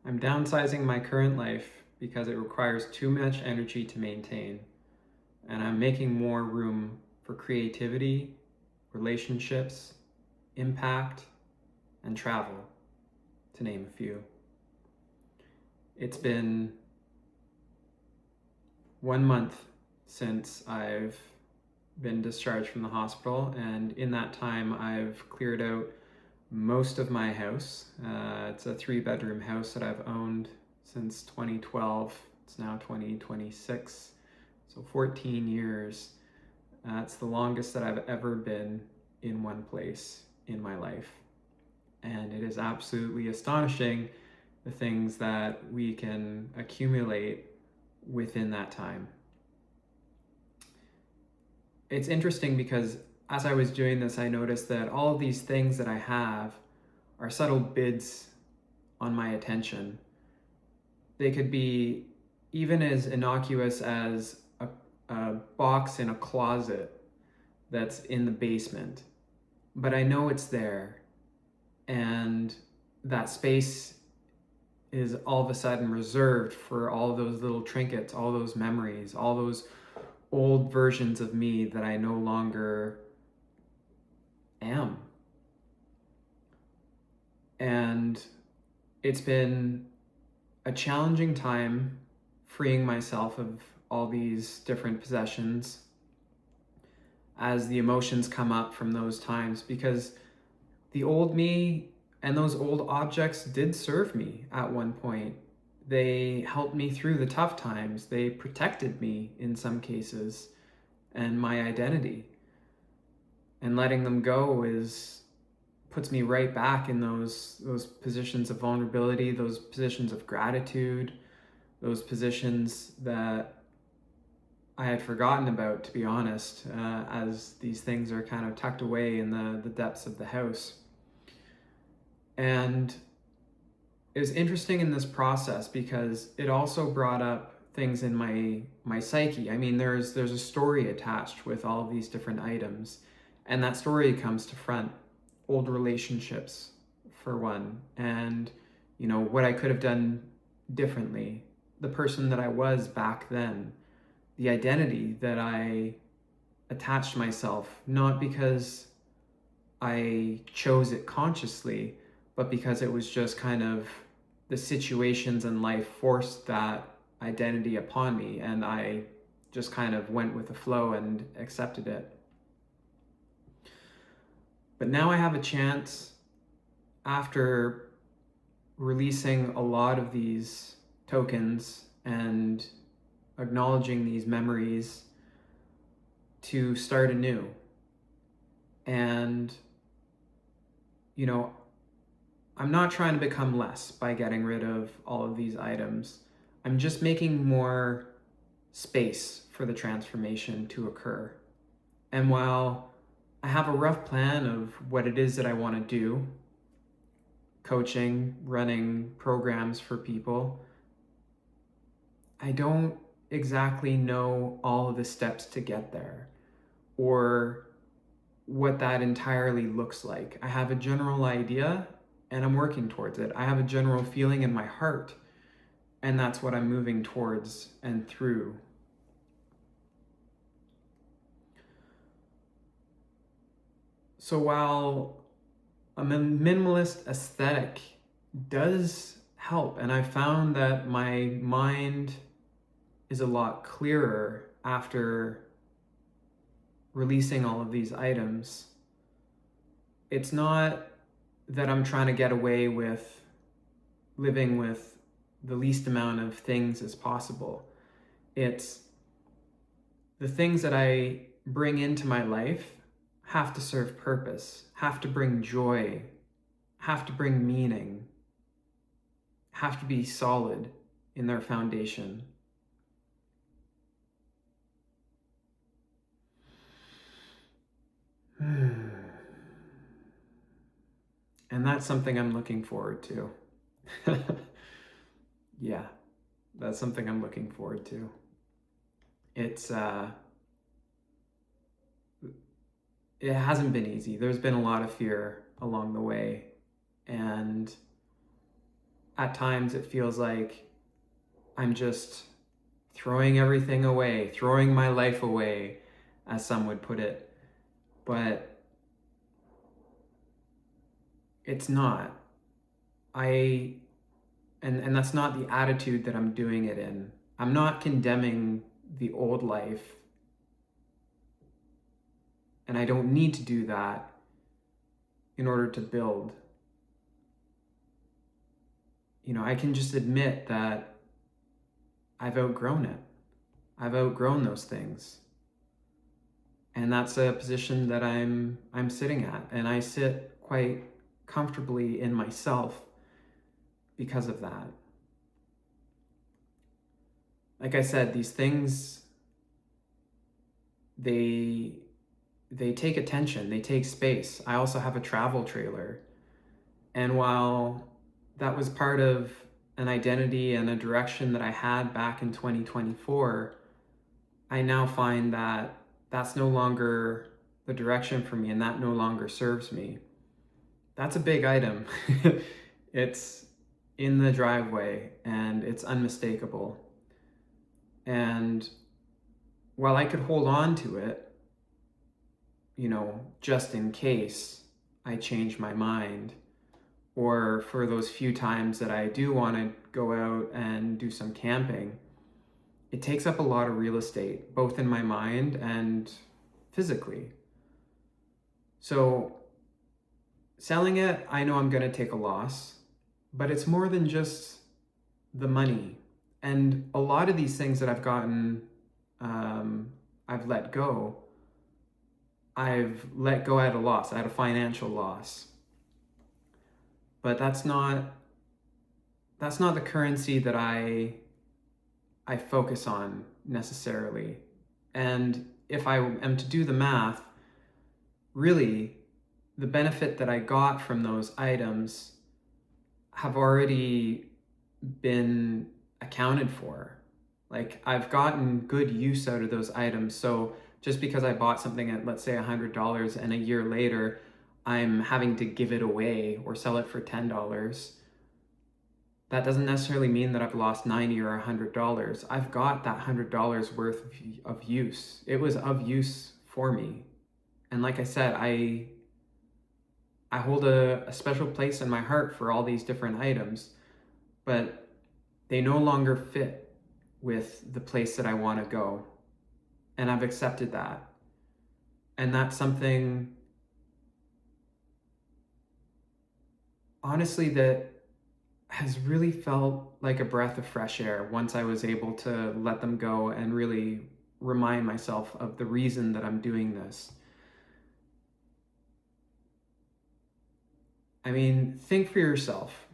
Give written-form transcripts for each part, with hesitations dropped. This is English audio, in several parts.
I'm downsizing my current life because it requires too much energy to maintain, and I'm making more room for creativity, relationships, impact, and travel, to name a few. It's been 1 month since I've been discharged from the hospital, and in that time I've cleared out most of my house. It's a 3-bedroom house that I've owned since 2012. It's now 2026, so 14 years. It's the longest that I've ever been in one place in my life. And it is absolutely astonishing the things that we can accumulate within that time. It's interesting because as I was doing this, I noticed that all of these things that I have are subtle bids on my attention. They could be even as innocuous as a box in a closet that's in the basement, but I know it's there, and that space is all of a sudden reserved for all those little trinkets, all those memories, all those old versions of me that I no longer am. And it's been a challenging time freeing myself of all these different possessions as the emotions come up from those times, because the old me and those old objects did serve me at one point. They helped me through the tough times. They protected me in some cases and my identity. And letting them go puts me right back in those positions of vulnerability, those positions of gratitude, those positions that I had forgotten about, to be honest, as these things are kind of tucked away in the depths of the house. And it was interesting in this process because it also brought up things in my psyche. I mean, there's a story attached with all of these different items, and that story comes to front. Old relationships, for one, and what I could have done differently, the person that I was back then, the identity that I attached myself, not because I chose it consciously, but because it was just kind of the situations in life forced that identity upon me, and I just kind of went with the flow and accepted it. But now I have a chance, after releasing a lot of these tokens and acknowledging these memories, to start anew. And I'm not trying to become less by getting rid of all of these items. I'm just making more space for the transformation to occur. And while I have a rough plan of what it is that I want to do, coaching, running programs for people, I don't exactly know all of the steps to get there or what that entirely looks like. I have a general idea and I'm working towards it. I have a general feeling in my heart, and that's what I'm moving towards and through. So while a minimalist aesthetic does help, and I found that my mind is a lot clearer after releasing all of these items, it's not that I'm trying to get away with living with the least amount of things as possible. It's the things that I bring into my life have to serve purpose, have to bring joy, have to bring meaning, have to be solid in their foundation. And that's something I'm looking forward to. Yeah, that's something I'm looking forward to. It hasn't been easy. There's been a lot of fear along the way. And at times it feels like I'm just throwing everything away, throwing my life away, as some would put it. But it's not. And that's not the attitude that I'm doing it in. I'm not condemning the old life, and I don't need to do that in order to build. I can just admit that I've outgrown it. I've outgrown those things. And that's a position that I'm sitting at, and I sit quite comfortably in myself because of that. Like I said, these things, they take attention, they take space. I also have a travel trailer. And while that was part of an identity and a direction that I had back in 2024, I now find that that's no longer the direction for me, and that no longer serves me. That's a big item. It's in the driveway and it's unmistakable. And while I could hold on to it, just in case I change my mind, or for those few times that I do want to go out and do some camping, it takes up a lot of real estate, both in my mind and physically. So selling it, I know I'm going to take a loss, but it's more than just the money. And a lot of these things that I've gotten, I've let go. I've let go at a loss, at a financial loss. But that's not the currency that I focus on necessarily. And if I am to do the math, really, the benefit that I got from those items have already been accounted for. Like, I've gotten good use out of those items. So just because I bought something at, let's say, $100, and a year later I'm having to give it away or sell it for $10, that doesn't necessarily mean that I've lost $90 or $100. I've got that $100 worth of use. It was of use for me. And like I said, I hold a special place in my heart for all these different items, but they no longer fit with the place that I want to go. And I've accepted that. And that's something, honestly, that has really felt like a breath of fresh air once I was able to let them go and really remind myself of the reason that I'm doing this. I mean, think for yourself.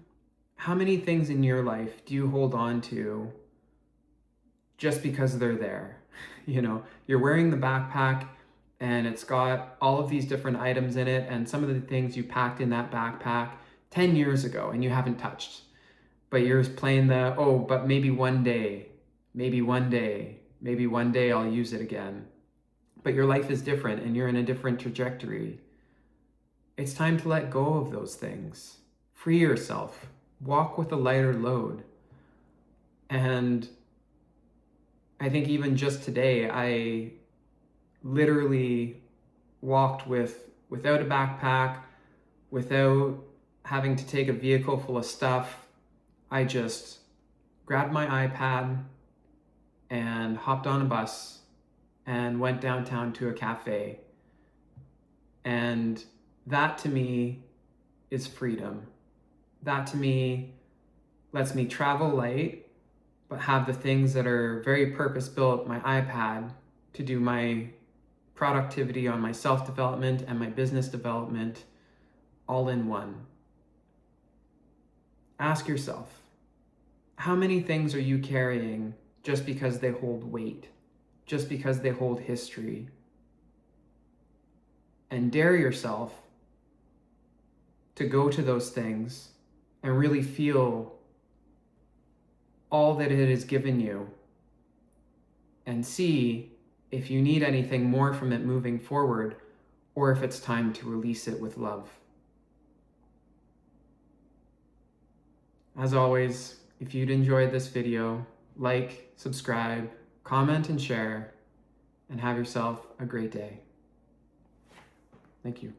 How many things in your life do you hold on to just because they're there? You're wearing the backpack and it's got all of these different items in it, and some of the things you packed in that backpack 10 years ago and you haven't touched. But you're playing but maybe one day I'll use it again. But your life is different and you're in a different trajectory. It's time to let go of those things. Free yourself. Walk with a lighter load. And I think even just today, I literally walked without a backpack, without having to take a vehicle full of stuff. I just grabbed my iPad and hopped on a bus and went downtown to a cafe. And that to me is freedom. That to me lets me travel light, but have the things that are very purpose-built, my iPad, to do my productivity on my self-development and my business development, all in one. Ask yourself, how many things are you carrying just because they hold weight, just because they hold history? And dare yourself to go to those things and really feel all that it has given you, and see if you need anything more from it moving forward, or if it's time to release it with love. As always, if you'd enjoyed this video, like, subscribe, comment, and share, and have yourself a great day. Thank you.